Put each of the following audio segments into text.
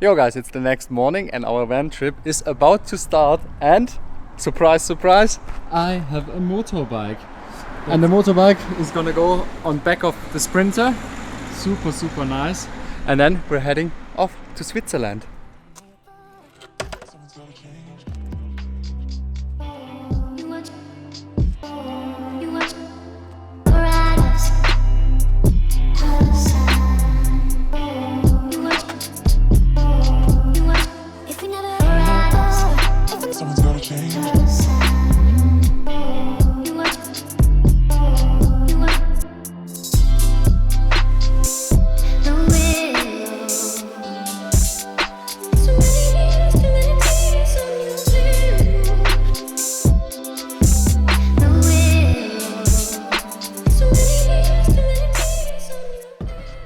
Yo guys, it's the next morning and our van trip is about to start, and surprise surprise, I have a motorbike. And the motorbike is gonna go on back of the Sprinter. Super nice. And then we're heading off to Switzerland.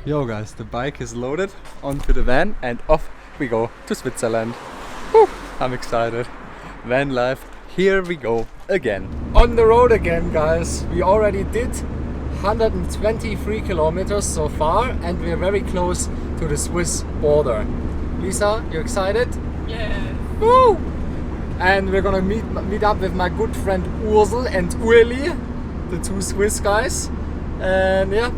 Yo guys, the bike is loaded onto the van and off we go to Switzerland. Whew, I'm excited. Vanlife, here we go again. On the road again guys. We already did 123 kilometers so far and we're very close to the Swiss border. Lisa, you excited? Yeah. Woo! And we're gonna meet up with my good friend Ursel and Uli, the two Swiss guys. And yeah,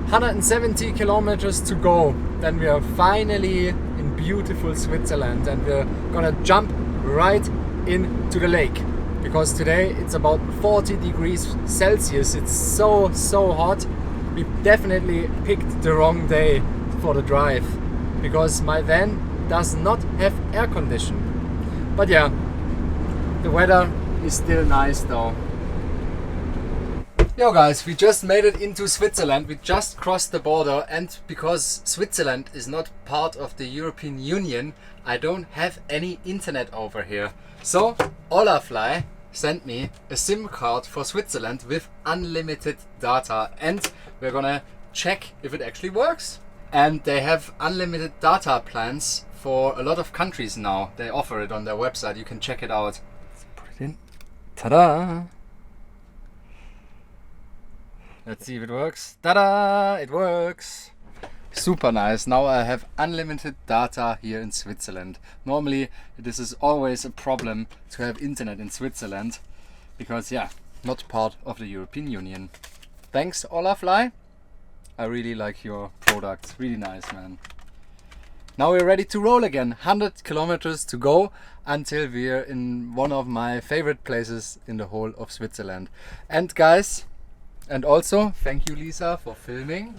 170 kilometers to go, then we are finally in beautiful Switzerland and we're gonna jump right into the lake because today it's about 40 degrees Celsius. It's so hot. We definitely picked the wrong day for the drive because my van does not have air conditioning. But yeah, the weather is still nice though. Yo guys, we just made it into Switzerland. We just crossed the border, and because Switzerland is not part of the European Union, I don't have any internet over here. So Olafly sent me a SIM card for Switzerland with unlimited data, and we're gonna check if it actually works. And they have unlimited data plans for a lot of countries now. They offer it on their website. You can check it out. Let's put it in. Ta-da! Let's see if it works. Ta-da! It works! Super nice. Now I have unlimited data here in Switzerland. Normally this is always a problem to have internet in Switzerland because yeah, not part of the European Union. Thanks Olafly. I really like your product. Really nice, man. Now we're ready to roll again. 100 kilometers to go until we're in one of my favorite places in the whole of Switzerland. And guys, and also, thank you Lisa for filming.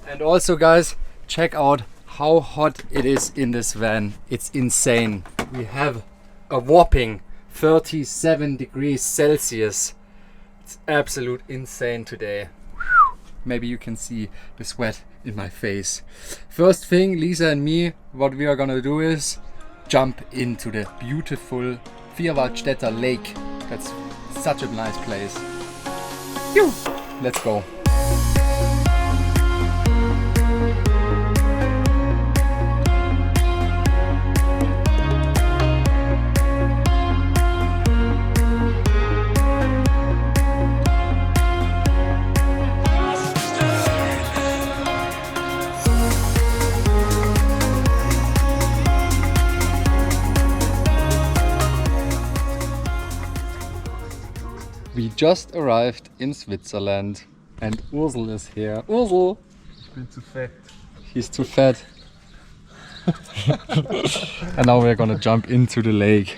And also guys, check out how hot it is in this van. It's insane. We have a whopping 37 degrees Celsius. It's absolute insane today. Maybe you can see the sweat in my face. First thing, Lisa and me, what we are gonna do is jump into the beautiful Vierwaldstätter Lake. That's such a nice place. Phew. Let's go. We just arrived in Switzerland and Ursel is here. Ursel! Ich bin zu fett. He's too fat. And now we're gonna jump into the lake.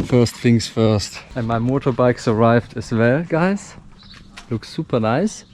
First things first. And my motorbike's arrived as well, guys. Looks super nice.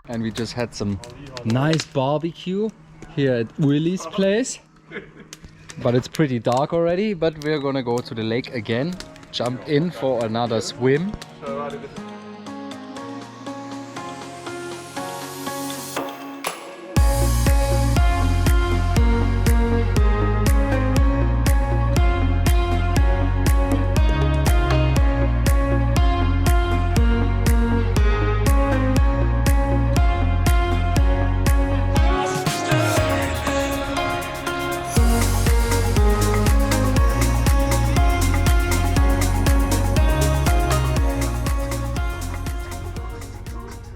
And we just had some nice barbecue here at Uli's place. But it's pretty dark already, but we're gonna go to the lake again, jump in for another swim.